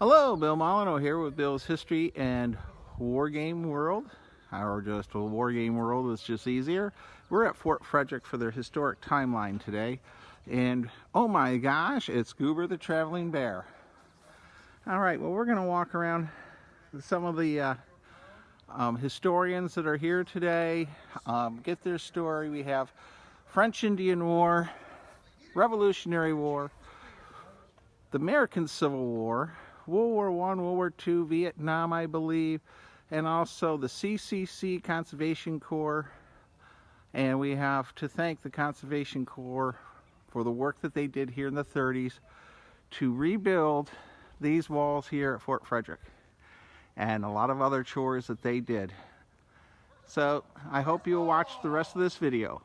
Hello, Bill Molyneux here with Bill's History and War Game World, or just a War Game World, it's just easier. We're at Fort Frederick for their historic timeline today, and oh my gosh, it's Goober the Traveling Bear. Alright, well, we're going to walk around some of the historians that are here today, get their story. We have French-Indian War, Revolutionary War, the American Civil War, World War I, World War II, Vietnam, I believe, and also the CCC Conservation Corps. And we have to thank the Conservation Corps for the work that they did here in the 30s to rebuild these walls here at Fort Frederick, and a lot of other chores that they did. So I hope you'll watch the rest of this video.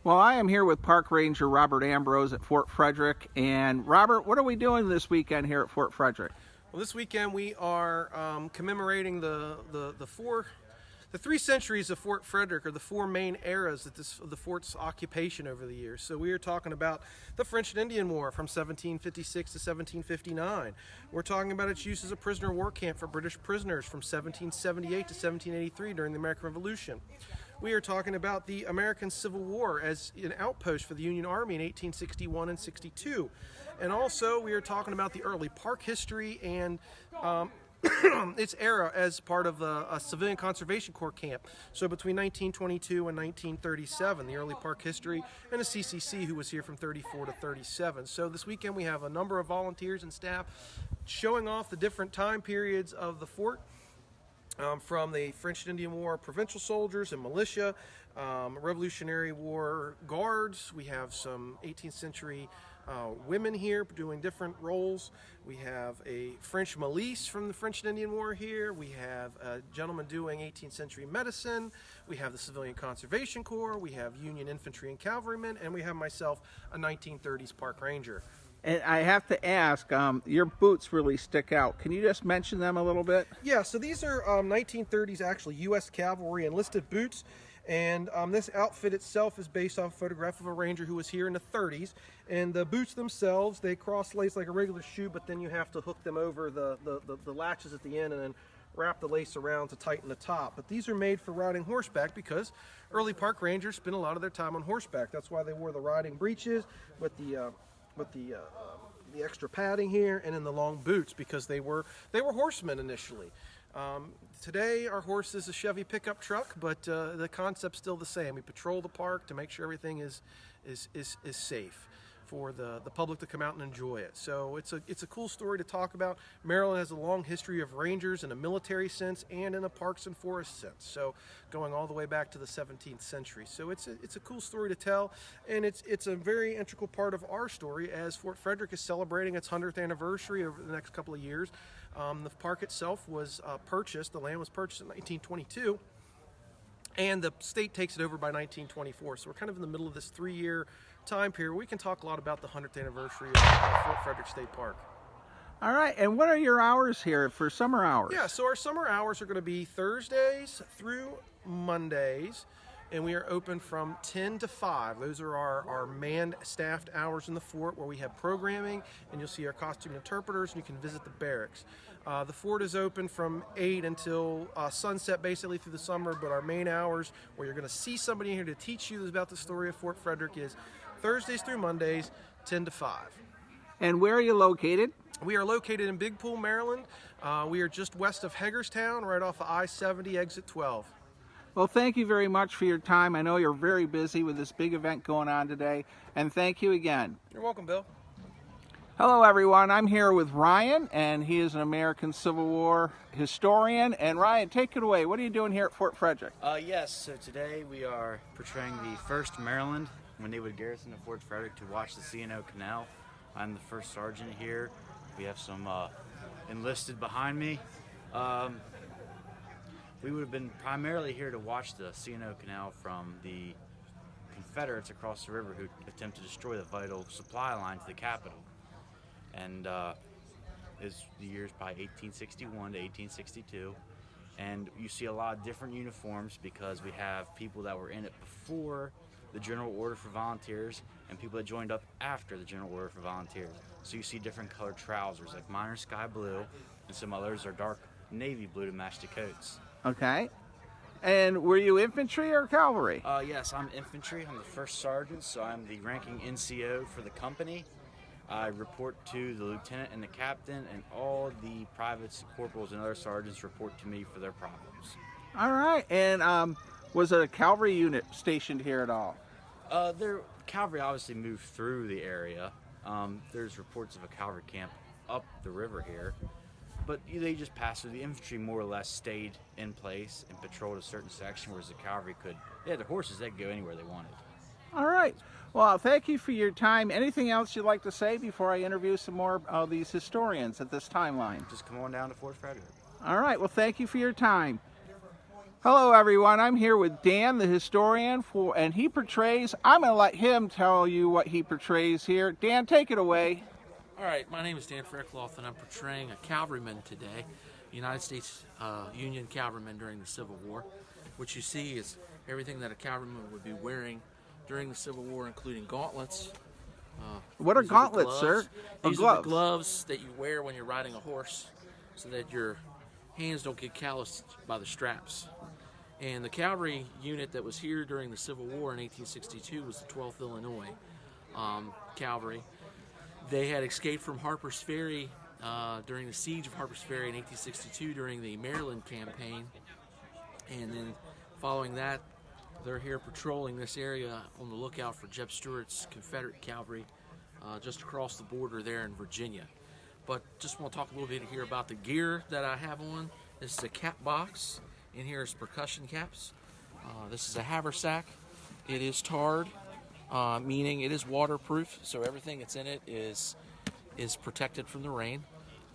Well, I am here with Park Ranger Robert Ambrose at Fort Frederick. And Robert, what are we doing this weekend here at Fort Frederick? Well, this weekend we are commemorating the 3 centuries of Fort Frederick, or the 4 main eras of the fort's occupation over the years. So we are talking about the French and Indian War from 1756 to 1759. We're talking about its use as a prisoner of war camp for British prisoners from 1778 to 1783 during the American Revolution. We are talking about the American Civil War as an outpost for the Union Army in 1861 and 62. And also we are talking about the early park history and its era as part of a civilian conservation corps camp. So between 1922 and 1937, the early park history, and a CCC who was here from 34 to 37. So this weekend we have a number of volunteers and staff showing off the different time periods of the fort. From the French and Indian War provincial soldiers and militia, Revolutionary War guards. We have some 18th century women here doing different roles. We have a French milice from the French and Indian War here. We have a gentleman doing 18th century medicine. We have the Civilian Conservation Corps. We have Union infantry and cavalrymen, and we have myself, a 1930s park ranger. And I have to ask, your boots really stick out. Can you just mention them a little bit? Yeah, so these are 1930s actually U.S. cavalry enlisted boots. And this outfit itself is based off a photograph of a ranger who was here in the 30s. And the boots themselves, they cross-lace like a regular shoe, but then you have to hook them over the latches at the end and then wrap the lace around to tighten the top. But these are made for riding horseback because early park rangers spent a lot of their time on horseback. That's why they wore the riding breeches with the extra padding here, and in the long boots, because they were horsemen initially. Today our horse is a Chevy pickup truck, but the concept's still the same. We patrol the park to make sure everything is safe for the public to come out and enjoy it. So it's a cool story to talk about. Maryland has a long history of rangers in a military sense and in a parks and forest sense, so going all the way back to the 17th century. So it's a cool story to tell, and it's a very integral part of our story as Fort Frederick is celebrating its 100th anniversary over the next couple of years. The park itself was purchased, the land was purchased in 1922, and the state takes it over by 1924. So we're kind of in the middle of this 3-year time period. We can talk a lot about the 100th anniversary of Fort Frederick State Park. All right, and what are your hours here for summer hours? Yeah, so our summer hours are going to be Thursdays through Mondays, and we are open from 10 to 5. Those are our manned staffed hours in the fort, where we have programming, and you'll see our costume interpreters, and you can visit the barracks. The fort is open from 8 until sunset, basically through the summer, but our main hours, where you're going to see somebody here to teach you about the story of Fort Frederick, is Thursdays through Mondays, 10 to 5. And where are you located? We are located in Big Pool, Maryland. We are just west of Hagerstown, right off of I-70, exit 12. Well, thank you very much for your time. I know you're very busy with this big event going on today, and thank you again. You're welcome, Bill. Hello, everyone. I'm here with Ryan, and he is an American Civil War historian. And Ryan, take it away. What are you doing here at Fort Frederick? Yes, so today we are portraying the 1st Maryland when they would garrison at Fort Frederick to watch the C&O Canal. I'm the first sergeant here. We have some enlisted behind me. We would have been primarily here to watch the C&O Canal from the Confederates across the river who attempt to destroy the vital supply line to the capital. And is the years by 1861 to 1862. And you see a lot of different uniforms because we have people that were in it before the General Order for Volunteers and people that joined up after the General Order for Volunteers. So you see different colored trousers, like mine are sky blue, and some others are dark navy blue to match the coats. Okay. And were you infantry or cavalry? Yes, I'm infantry. I'm the first sergeant, so I'm the ranking NCO for the company. I report to the lieutenant and the captain, and all the privates, corporals, and other sergeants report to me for their problems. All right. And was a cavalry unit stationed here at all? Cavalry obviously moved through the area. There's reports of a cavalry camp up the river here, but they just passed through. The infantry more or less stayed in place and patrolled a certain section, whereas the cavalry could, the horses, they could go anywhere they wanted. All right. Well, thank you for your time. Anything else you'd like to say before I interview some more of these historians at this timeline? Just come on down to Fort Frederick. All right. Well, thank you for your time. Hello, everyone. I'm here with Dan, the historian, and he portrays. I'm going to let him tell you what he portrays here. Dan, take it away. All right. My name is Dan Freckloff, and I'm portraying a cavalryman today, United States Union cavalryman during the Civil War. What you see is everything that a cavalryman would be wearing during the Civil War, including gauntlets. What are gauntlets, sir? These are the gloves that you wear when you're riding a horse so that your hands don't get calloused by the straps. And the cavalry unit that was here during the Civil War in 1862 was the 12th Illinois Cavalry. They had escaped from Harper's Ferry during the siege of Harper's Ferry in 1862 during the Maryland campaign. And then following that, they're here patrolling this area on the lookout for Jeb Stuart's Confederate cavalry just across the border there in Virginia. But just want to talk a little bit here about the gear that I have on. This is a cap box. In here is percussion caps. This is a haversack. It is tarred, meaning it is waterproof, so everything that's in it is protected from the rain.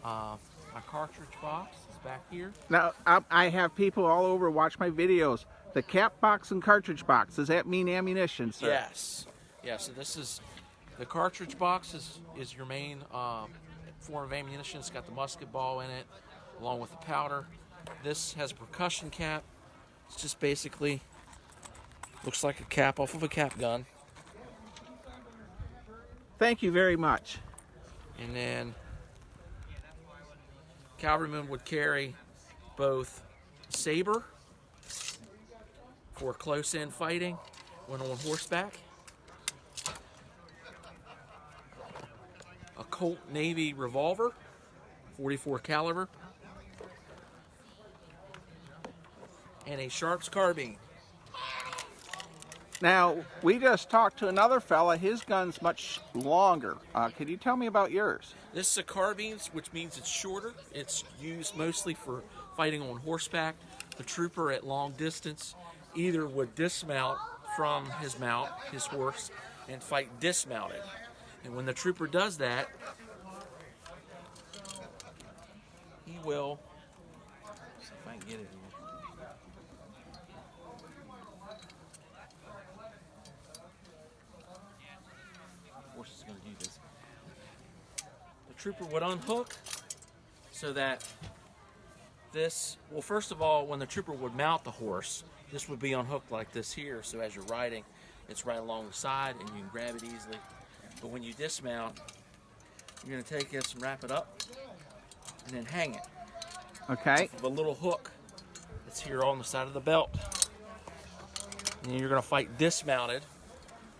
My cartridge box is back here. Now, I have people all over watch my videos. The cap box and cartridge box, does that mean ammunition, sir? Yes. Yeah, so this is, the cartridge box is your main form of ammunition. It's got the musket ball in it, along with the powder. This has a percussion cap. It's just basically, looks like a cap off of a cap gun. Thank you very much. And then, cavalrymen would carry both saber for close-in fighting when on horseback, a Colt Navy revolver, 44 caliber, and a Sharps carbine. Now, we just talked to another fella. His gun's much longer. Could you tell me about yours? This is a carbine, which means it's shorter. It's used mostly for fighting on horseback. The trooper at long distance either would dismount from his mount, his horse, and fight dismounted. And when the trooper does that, he will, see if I can get it here. Horse is going to do this. The trooper would unhook so that this, well, first of all, when the trooper would mount the horse, this would be unhooked like this here, so as you're riding, it's right along the side and you can grab it easily. But when you dismount, you're going to take this and wrap it up and then hang it. Okay. With a little hook that's here on the side of the belt. And then you're going to fight dismounted,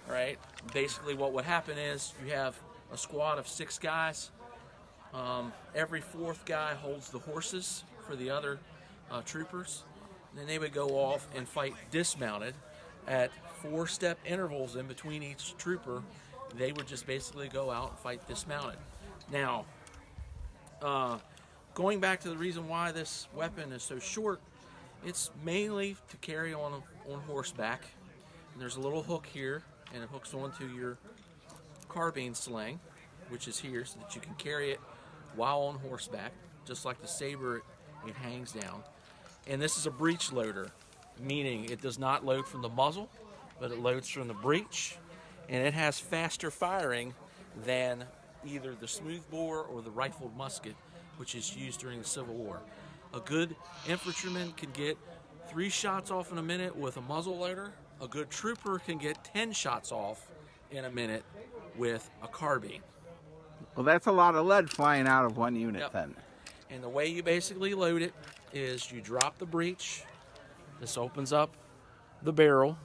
right? Basically what would happen is you have a squad of 6 guys. Every 4th guy holds the horses for the other troopers. And then they would go off and fight dismounted at 4-step intervals in between each trooper. They would just basically go out and fight dismounted. Now, going back to the reason why this weapon is so short, it's mainly to carry on horseback. And there's a little hook here, and it hooks onto your carbine sling, which is here, so that you can carry it while on horseback. Just like the saber, it hangs down. And this is a breech loader, meaning it does not load from the muzzle, but it loads from the breech, and it has faster firing than either the smoothbore or the rifled musket, which is used during the Civil War. A good infantryman can get 3 shots off in a minute with a muzzle loader. A good trooper can get 10 shots off in a minute with a carbine. Well, that's a lot of lead flying out of one unit. Yep. Then. And the way you basically load it is you drop the breech. This opens up the barrel.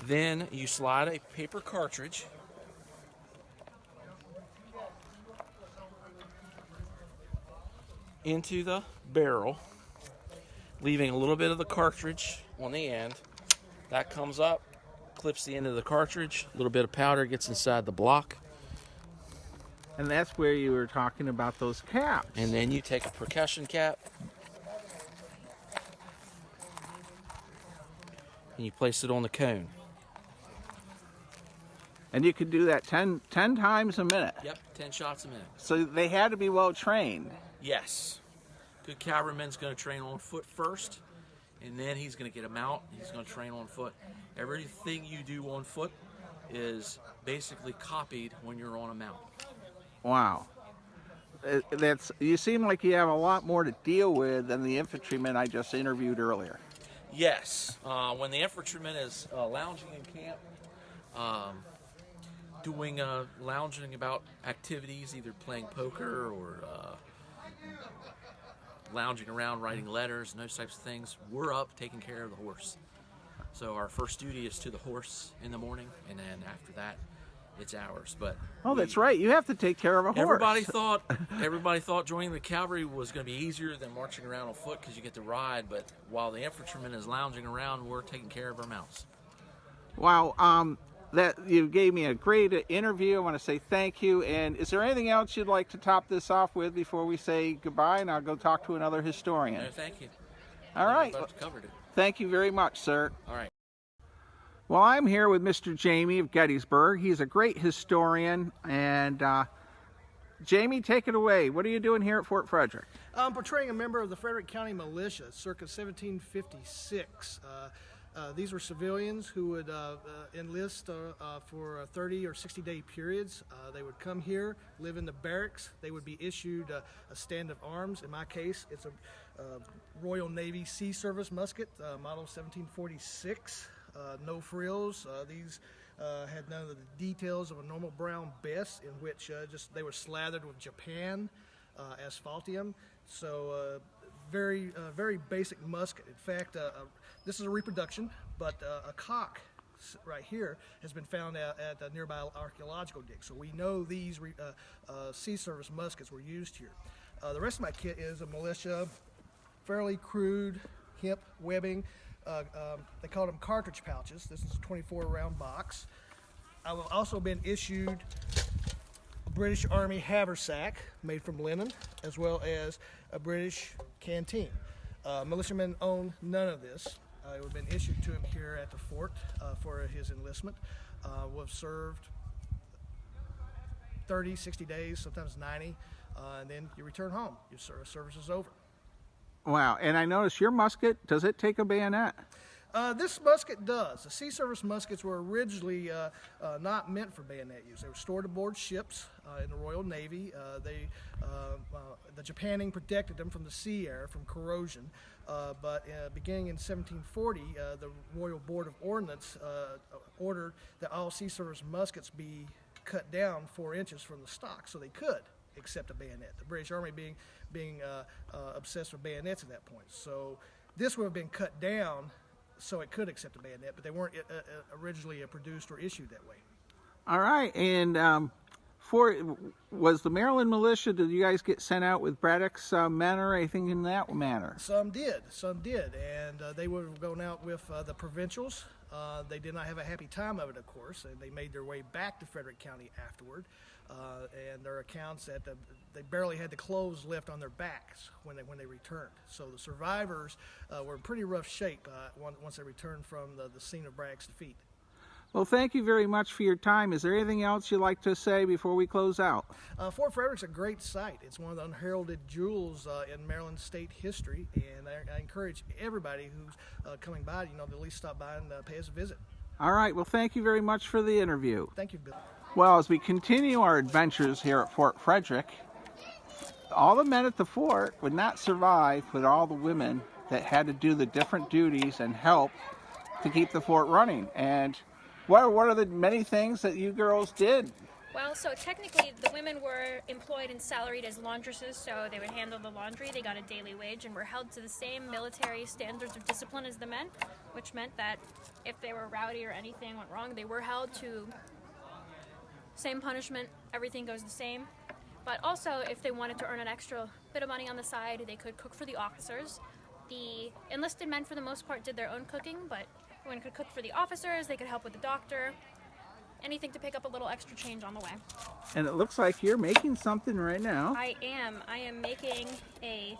Then you slide a paper cartridge into the barrel, leaving a little bit of the cartridge on the end. That comes up, clips the end of the cartridge. A little bit of powder gets inside the block. And that's where you were talking about those caps. And then you take a percussion cap and you place it on the cone. And you could do that 10 times a minute. Yep, 10 shots a minute. So they had to be well trained. Yes. Good cavalryman's going to train on foot first, and then he's going to get a mount. He's going to train on foot. Everything you do on foot is basically copied when you're on a mount. Wow. You seem like you have a lot more to deal with than the infantryman I just interviewed earlier. Yes. When the infantryman is lounging in camp, doing lounging about activities, either playing poker or lounging around writing letters and those types of things, we're up taking care of the horse. So our first duty is to the horse in the morning, and then after that it's ours. But that's right, you have to take care of a horse. Everybody thought joining the cavalry was going to be easier than marching around on foot because you get to ride, but while the infantryman is lounging around, we're taking care of our mounts. Wow, that you gave me a great interview. I want to say thank you. And is there anything else you'd like to top this off with before we say goodbye? And I'll go talk to another historian. No, thank you. All right. Covered it. Thank you very much, sir. All right. Well, I'm here with Mr. Jamie of Gettysburg. He's a great historian. And Jamie, take it away. What are you doing here at Fort Frederick? I'm portraying a member of the Frederick County Militia, circa 1756. These were civilians who would enlist for 30 or 60-day periods. They would come here, live in the barracks. They would be issued a stand of arms. In my case, it's a Royal Navy Sea Service musket, model 1746. No frills. These had none of the details of a normal brown bess, in which they were slathered with Japan asphaltium. So very basic musket. In fact, this is a reproduction, but a cock right here has been found at a nearby archaeological dig. So we know these Sea Service muskets were used here. The rest of my kit is a militia, fairly crude hemp webbing. They called them cartridge pouches. This is a 24-round box. I've also been issued a British Army haversack made from linen, as well as a British canteen. Militiamen own none of this. It would have been issued to him here at the fort for his enlistment. Was served 30, 60 days, sometimes 90, and then you return home. Your service is over. Wow, and I noticed your musket, does it take a bayonet? This musket does. The Sea Service muskets were originally not meant for bayonet use. They were stored aboard ships in the Royal Navy. The Japanning protected them from the sea air, from corrosion. But beginning in 1740, the Royal Board of Ordnance ordered that all Sea Service muskets be cut down 4 inches from the stock, so they could accept a bayonet. The British Army being obsessed with bayonets at that point. So this would have been cut down so it could accept a bayonet, but they weren't originally produced or issued that way. All right, and was the Maryland militia, did you guys get sent out with Braddock's men or anything in that manner? Some did, and they would have gone out with the provincials. They did not have a happy time of it, of course, and they made their way back to Frederick County afterward. And their accounts that they barely had the clothes left on their backs when they returned. So the survivors were in pretty rough shape once they returned from the scene of Braddock's defeat. Well, thank you very much for your time. Is there anything else you'd like to say before we close out? Fort Frederick's a great site. It's one of the unheralded jewels in Maryland state history, and I encourage everybody who's coming by, to at least stop by and pay us a visit. All right. Well, thank you very much for the interview. Thank you, Bill. Well, as we continue our adventures here at Fort Frederick, all the men at the fort would not survive with all the women that had to do the different duties and help to keep the fort running. And What are the many things that you girls did? Well, so technically the women were employed and salaried as laundresses, so they would handle the laundry, they got a daily wage, and were held to the same military standards of discipline as the men, which meant that if they were rowdy or anything went wrong, they were held to same punishment, everything goes the same. But also, if they wanted to earn an extra bit of money on the side, they could cook for the officers. The enlisted men, for the most part, did their own cooking, but women could cook for the officers, they could help with the doctor, anything to pick up a little extra change on the way. And it looks like you're making something right now. I am making a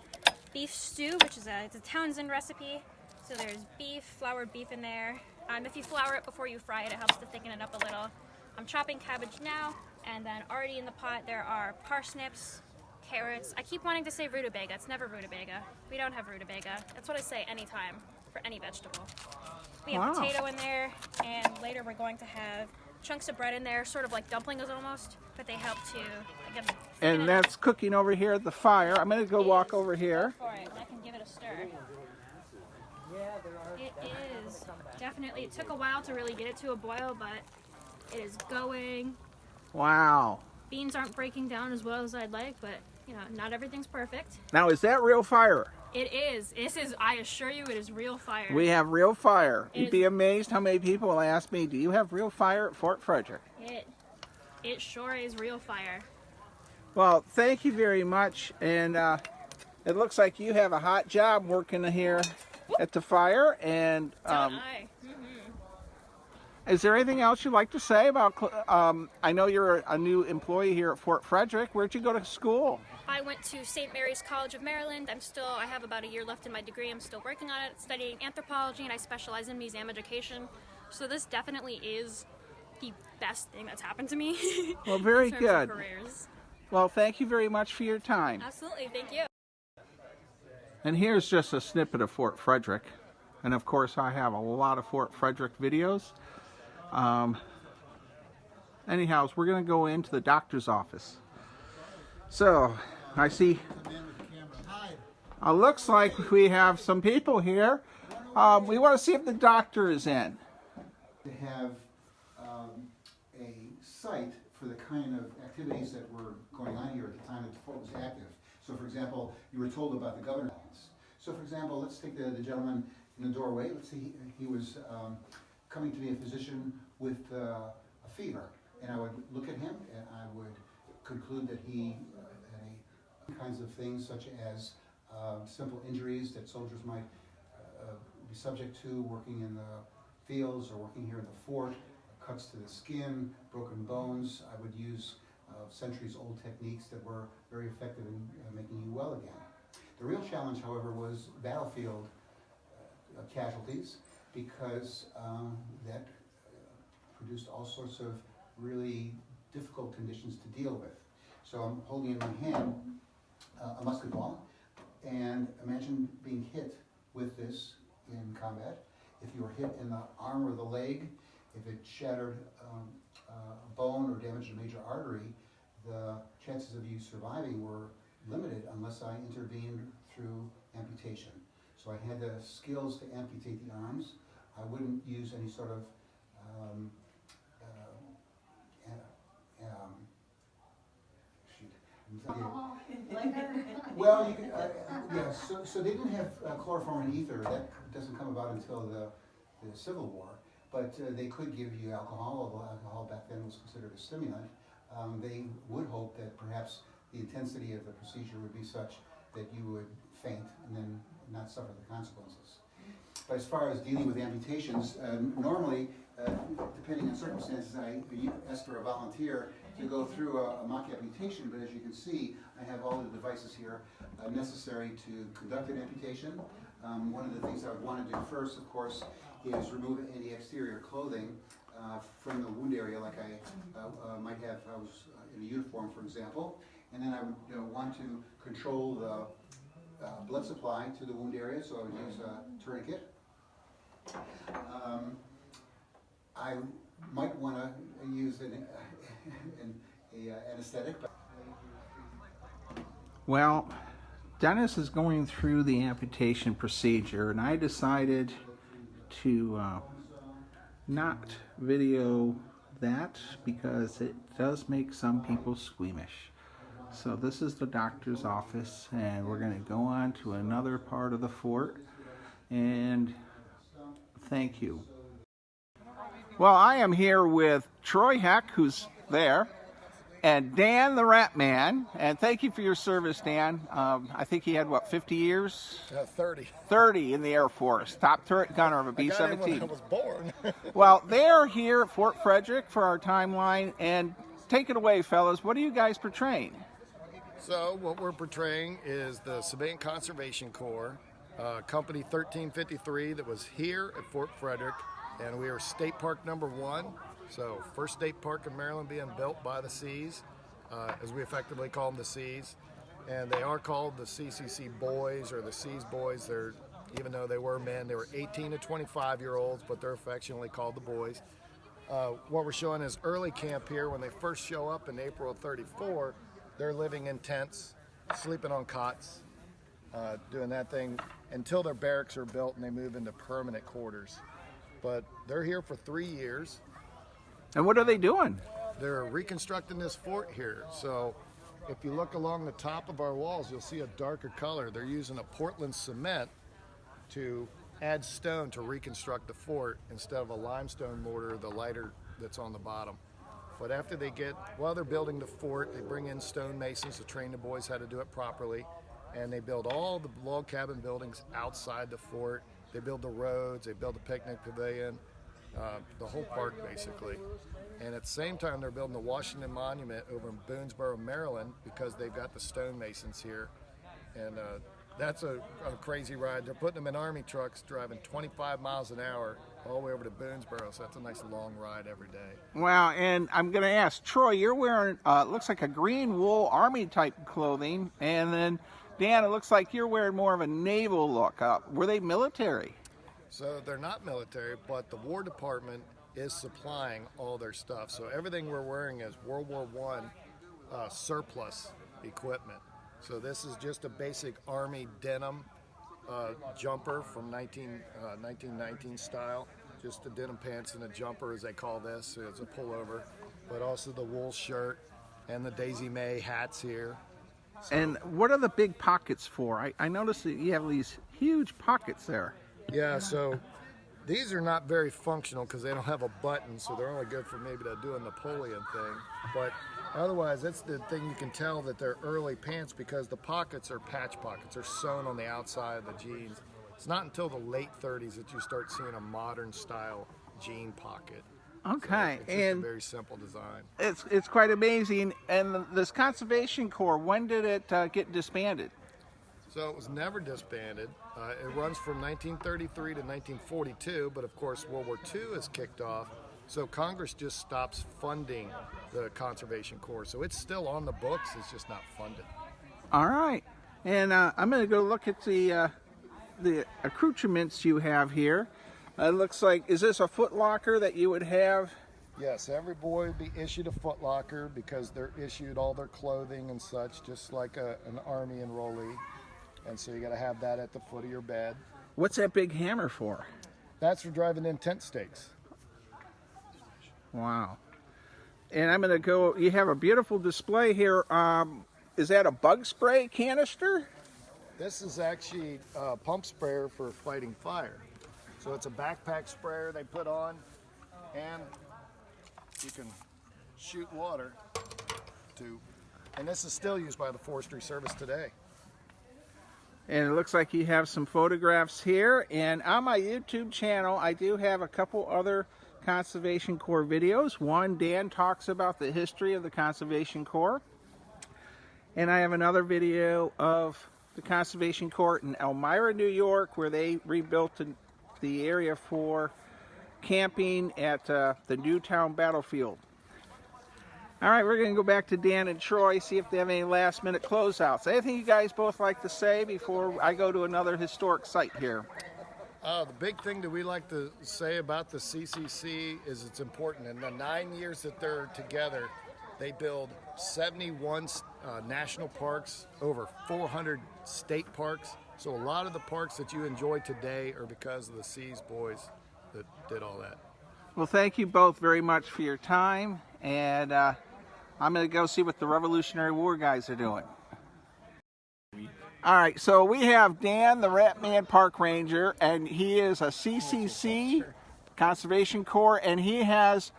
beef stew, which is it's a Townsend recipe. So there's beef, floured beef in there. If you flour it before you fry it, it helps to thicken it up a little. I'm chopping cabbage now, and then already in the pot there are parsnips, carrots. I keep wanting to say rutabaga. It's never rutabaga. We don't have rutabaga. That's what I say anytime for any vegetable. We have potato in there, and later we're going to have chunks of bread in there, sort of like dumplings almost, but they help to again. And that's cooking over here at the fire. I'm going to go walk over here. Go for it, and I can give it a stir. It is definitely. It took a while to really get it to a boil, but it is going. Wow. Beans aren't breaking down as well as I'd like, but you know, not everything's perfect. Now, is that real fire? It is. This is. I assure you, it is real fire. We have real fire. You'd be amazed how many people will ask me, "Do you have real fire at Fort Frederick?" It sure is real fire. Well, thank you very much, and it looks like you have a hot job working here at the fire. And is there anything else you'd like to say about? I know you're a new employee here at Fort Frederick. Where'd you go to school? I went to St. Mary's College of Maryland. I have about a year left in my degree. I'm still working on it, studying anthropology, and I specialize in museum education. So this definitely is the best thing that's happened to me. Well, very in terms good. of careers. Well, thank you very much for your time. Absolutely, thank you. And here's just a snippet of Fort Frederick. And of course, I have a lot of Fort Frederick videos. Anyhow, we're going to go into the doctor's office. So, I see, looks like we have some people here. We want to see if the doctor is in. To have a site for the kind of activities that were going on here at the time that the fort was active. So, for example, you were told about the governor's office. So, for example, let's take the gentleman in the doorway. Let's see, he was coming to be a physician with a fever. And I would look at him and I would conclude that he had kinds of things such as simple injuries that soldiers might be subject to working in the fields or working here in the fort, cuts to the skin, broken bones. I would use centuries-old techniques that were very effective in making you well again. The real challenge, however, was battlefield casualties, because that produced all sorts of really difficult conditions to deal with. So I'm holding in my hand a musket ball, and imagine being hit with this in combat. If you were hit in the arm or the leg, if it shattered a bone or damaged a major artery, the chances of you surviving were limited unless I intervened through amputation. So I had the skills to amputate the arms. I wouldn't use any sort of well, you could, yeah, so they didn't have chloroform and ether. That doesn't come about until the Civil War. But they could give you alcohol, although alcohol back then was considered a stimulant. They would hope that perhaps the intensity of the procedure would be such that you would faint and then not suffer the consequences. But as far as dealing with amputations, normally, depending on circumstances, I ask for a volunteer to go through a mock amputation, but as you can see, I have all the devices here necessary to conduct an amputation. One of the things I would want to do first, of course, is remove any exterior clothing from the wound area, like I might have if I was in a uniform, for example. And then I would want to control the blood supply to the wound area, so I would use a tourniquet. I might want to use an anesthetic. Well, Dennis is going through the amputation procedure, and I decided to not video that because it does make some people squeamish. So this is the doctor's office, and we're going to go on to another part of the fort, and thank you. Well, I am here with Troy Heck, who's there, and Dan the Rat Man, and thank you for your service, Dan. I think he had, what, 50 years? 30. 30 in the Air Force, top turret gunner of a B-17. I got in when I was born. Well, they're here at Fort Frederick for our timeline, and take it away, fellas. What are you guys portraying? So what we're portraying is the Civilian Conservation Corps, Company 1353 that was here at Fort Frederick, and we are State Park #1. So first state park in Maryland being built by the Seas, as we effectively call them, the Seas. And they are called the CCC Boys or the Seas Boys. They're, even though they were men, they were 18 to 25-year-olds, but they're affectionately called the Boys. What we're showing is early camp here. When they first show up in April of '34, they're living in tents, sleeping on cots, doing that thing until their barracks are built and they move into permanent quarters. But they're here for 3 years. And what are they doing? They're reconstructing this fort here. So if you look along the top of our walls, you'll see a darker color. They're using a Portland cement to add stone to reconstruct the fort instead of a limestone mortar, the lighter that's on the bottom. But after they get, while they're building the fort, they bring in stone masons to train the boys how to do it properly. And they build all the log cabin buildings outside the fort. They build the roads, they build the picnic pavilion, the whole park basically. And at the same time, they're building the Washington Monument over in Boonesboro, Maryland, because they've got the stonemasons here. And that's a crazy ride. They're putting them in Army trucks, driving 25 miles an hour all the way over to Boonesboro, so that's a nice long ride every day. Wow, and I'm going to ask, Troy, you're wearing, looks like a green wool Army-type clothing, and then, Dan, it looks like you're wearing more of a naval look. Were they military? So they're not military, but the War Department is supplying all their stuff. So everything we're wearing is World War I surplus equipment. So this is just a basic Army denim jumper from 1919 style. Just the denim pants and a jumper, as they call this. So it's a pullover, but also the wool shirt and the Daisy May hats here. So, and what are the big pockets for? I noticed that you have these huge pockets there. yeah, so these are not very functional because they don't have a button, so they're only good for maybe to do a Napoleon thing. But otherwise, that's the thing you can tell that they're early pants, because the pockets are patch pockets. They're sewn on the outside of the jeans. It's not until the late 30s that you start seeing a modern style jean pocket. Okay, So it's just and a very simple design. it's quite amazing. And this Conservation Corps, when did it get disbanded? So it was never disbanded. It runs from 1933 to 1942, but of course World War II has kicked off. So Congress just stops funding the Conservation Corps. So it's still on the books, it's just not funded. All right, and I'm going to go look at the accoutrements you have here. It looks like, is this a foot locker that you would have? Yes, every boy would be issued a foot locker because they're issued all their clothing and such, just like an Army enrollee. And so you got to have that at the foot of your bed. What's that big hammer for? That's for driving in tent stakes. Wow. And I'm going to go, you have a beautiful display here. Is that a bug spray canister? This is actually a pump sprayer for fighting fire. So it's a backpack sprayer they put on, and you can shoot water to, and this is still used by the Forestry Service today. And it looks like you have some photographs here. And on my YouTube channel, I do have a couple other Conservation Corps videos. One, Dan talks about the history of the Conservation Corps. And I have another video of the Conservation Corps in Elmira, New York, where they rebuilt the area for camping at the Newtown battlefield. All right, we're going to go back to Dan and Troy, see if they have any last-minute closeouts. Anything you guys both like to say before I go to another historic site here? The big thing that we like to say about the CCC is it's important. In the 9 years that they're together, they build 71 national parks, over 400 state parks. So a lot of the parks that you enjoy today are because of the Seas boys that did all that. Well, thank you both very much for your time, and I'm going to go see what the Revolutionary War guys are doing. All right, so we have Dan, the Ratman Park Ranger, and he is a CCC, Conservation Corps, and he has,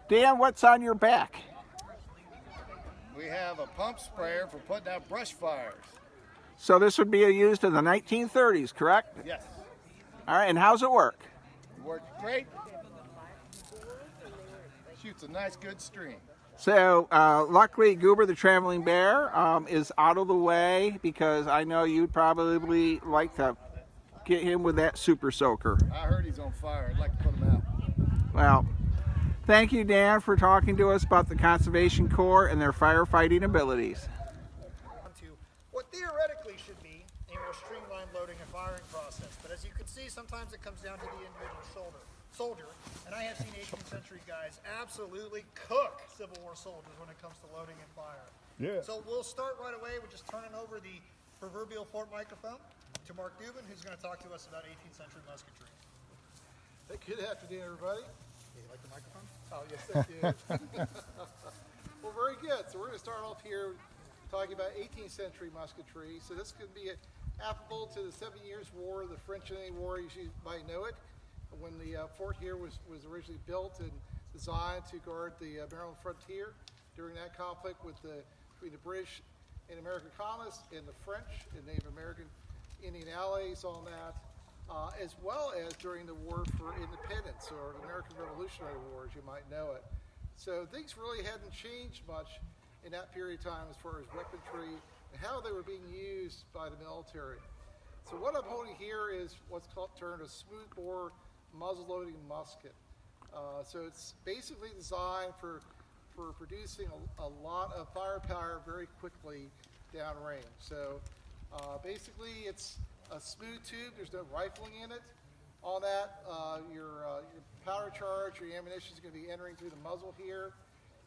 Dan, what's on your back? We have a pump sprayer for putting out brush fires. So this would be used in the 1930s, correct? Yes. All right, and how's it work? It works great. Shoots a nice, good stream. So luckily, Goober the Traveling Bear is out of the way because I know you'd probably like to get him with that super soaker. I heard he's on fire. I'd like to put him out. Well, thank you, Dan, for talking to us about the Conservation Corps and their firefighting abilities. To what theoretically should be a more streamlined loading and firing process. But as you can see, sometimes it comes down to the individual soldier. And I have seen 18th century guys absolutely cook Civil War soldiers when it comes to loading and fire. Yeah. So we'll start right away with just turning over the proverbial fort microphone to Mark Dubin, who's going to talk to us about 18th century musketry. Good afternoon, everybody. You like the microphone? Oh, yes, thank you. Well, very good. So we're going to start off here talking about 18th century musketry. So this could be applicable to the 7 Years' War, the French Indian War, as you might know it, when the fort here was originally built and designed to guard the Maryland frontier during that conflict between the British and American colonists and the French and Native American Indian allies on that, as well as during the War for Independence, or the American Revolutionary War, as you might know it. So things really hadn't changed much in that period of time as far as weaponry and how they were being used by the military. So what I'm holding here is what's termed a smoothbore muzzle-loading musket. So it's basically designed for producing a lot of firepower very quickly downrange. So basically it's a smooth tube. There's no rifling in it. On that, your powder charge, your ammunition is going to be entering through the muzzle here.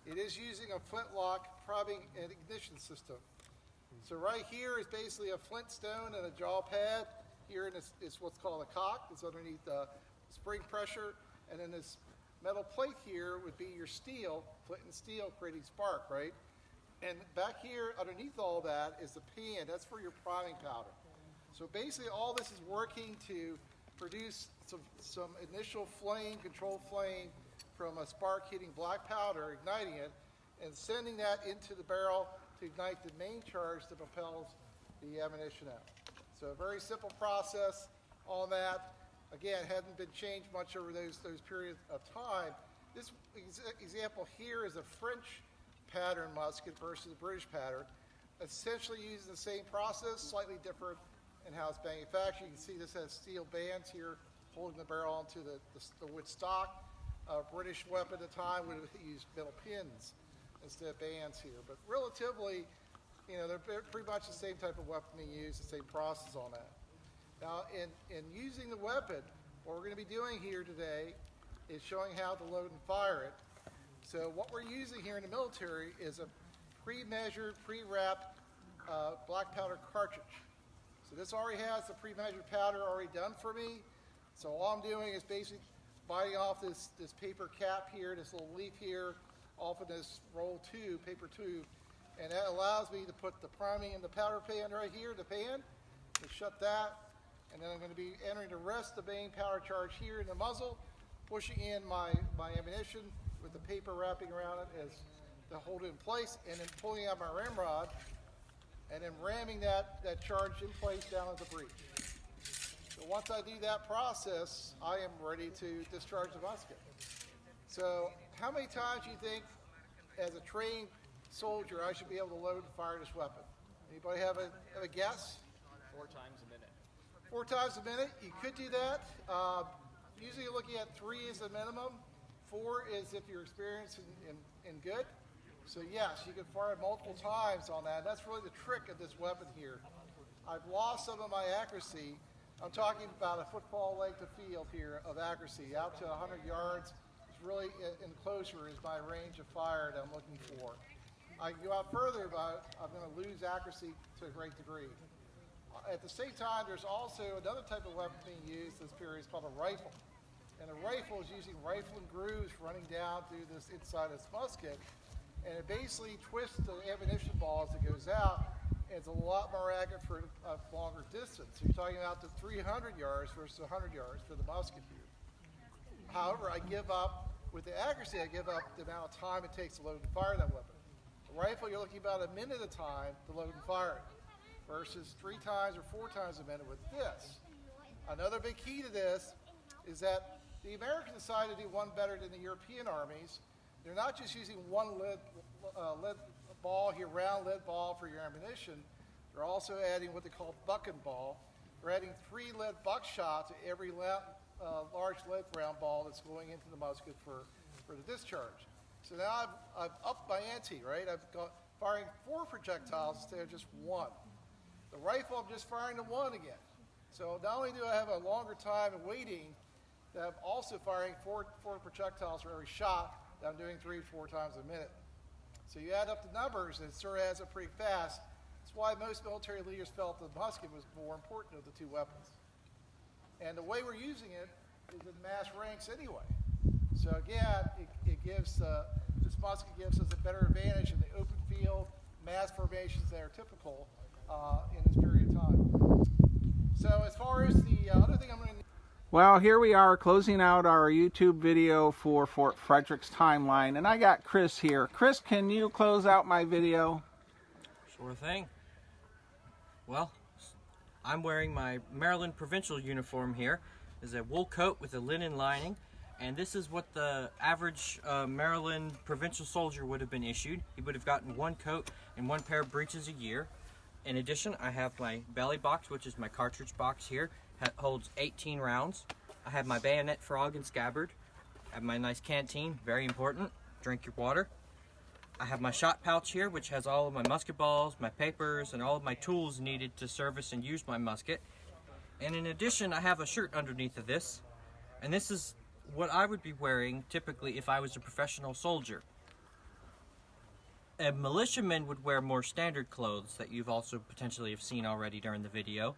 It is using a flintlock probing and ignition system. So right here is basically a flint stone and a jaw pad. Here is what's called a cock. It's underneath the spring pressure. And then this metal plate here would be your steel, flint and steel, creating spark, right? And back here, underneath all that, is the pan. That's for your priming powder. So basically all this is working to produce some initial flame, controlled flame, from a spark hitting black powder, igniting it, and sending that into the barrel to ignite the main charge that propels the ammunition out. So a very simple process on that. Again, hadn't been changed much over those periods of time. This example here is a French pattern musket versus a British pattern. Essentially using the same process, slightly different in how it's manufactured. You can see this has steel bands here holding the barrel onto the wood stock. British weapon at the time would have used metal pins instead of bands here. But relatively, you know, they're pretty much the same type of weapon being used, the same process on that. Now, in using the weapon, what we're going to be doing here today is showing how to load and fire it. So what we're using here in the military is a pre-measured, pre-wrapped black powder cartridge. So this already has the pre-measured powder already done for me. So all I'm doing is basically biting off this paper cap here, this little leaf here, off of this roll tube, paper tube, and that allows me to put the priming in the powder pan right here, the pan, to shut that, and then I'm going to be entering the rest of the main powder charge here in the muzzle, pushing in my ammunition with the paper wrapping around it as to hold it in place, and then pulling out my ramrod, and then ramming that charge in place down at the breech. So once I do that process, I am ready to discharge the musket. So how many times do you think, as a trained soldier, I should be able to load and fire this weapon? Anybody have a guess? 4 times a minute. 4 times a minute. You could do that. Usually you're looking at 3 is the minimum. 4 is if you're experienced and good. So yes, you can fire it multiple times on that. That's really the trick of this weapon here. I've lost some of my accuracy. I'm talking about a football length of field here of accuracy, out to 100 yards. It's really in closer is my range of fire that I'm looking for. I can go out further, but I'm going to lose accuracy to a great degree. At the same time, there's also another type of weapon being used this period. It's called a rifle. And a rifle is using rifle and grooves running down through this inside of this musket. And it basically twists the ammunition ball as it goes out. And it's a lot more accurate for a longer distance. So you're talking about the 300 yards versus 100 yards for the musket here. However, I give up, with the accuracy, I give up the amount of time it takes to load and fire that weapon. The rifle, you're looking about a minute at a time to load and fire it, versus 3 times or 4 times a minute with this. Another big key to this is that the Americans decided to do one better than the European armies. They're not just using one lead ball here, round lead ball for your ammunition. They're also adding what they call bucking ball. They're adding 3 lead buckshot to every large lead round ball that's going into the musket for the discharge. So now I've upped my ante, right? I've got firing 4 projectiles instead of just 1. The rifle, I'm just firing the 1 again. So not only do I have a longer time and waiting, I'm also firing 4 projectiles for every shot that I'm doing 3 to 4 times a minute. So you add up the numbers, and it sort of adds up pretty fast. That's why most military leaders felt the musket was more important of the 2 weapons. And the way we're using it is in mass ranks anyway. So again, it gives this musket gives us a better advantage in the open field mass formations that are typical in this period of time. So as far as the other thing I'm going to... Well, here we are closing out our YouTube video for Fort Frederick's timeline, and I got Chris here. Chris, can you close out my video? Sure thing. Well, I'm wearing my Maryland provincial uniform here. It's a wool coat with a linen lining, and this is what the average Maryland provincial soldier would have been issued. He would have gotten 1 coat and 1 pair of breeches a year. In addition, I have my belly box, which is my cartridge box here. Holds 18 rounds. I have my bayonet, frog, and scabbard. I have my nice canteen, very important. Drink your water. I have my shot pouch here, which has all of my musket balls, my papers, and all of my tools needed to service and use my musket. And in addition, I have a shirt underneath of this. And this is what I would be wearing typically if I was a professional soldier. A militiaman would wear more standard clothes that you've also potentially have seen already during the video.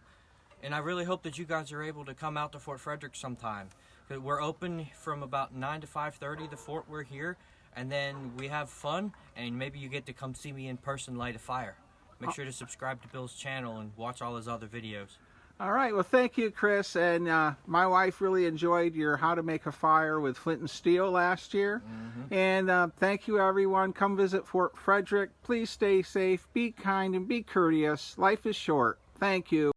And I really hope that you guys are able to come out to Fort Frederick sometime. We're open from about 9 to 5:30, the fort we're here, and then we have fun, and maybe you get to come see me in person light a fire. Make sure to subscribe to Bill's channel and watch all his other videos. All right, well, thank you, Chris. And my wife really enjoyed your How to Make a Fire with Flint and Steel last year. And thank you, everyone. Come visit Fort Frederick. Please stay safe, be kind, and be courteous. Life is short. Thank you.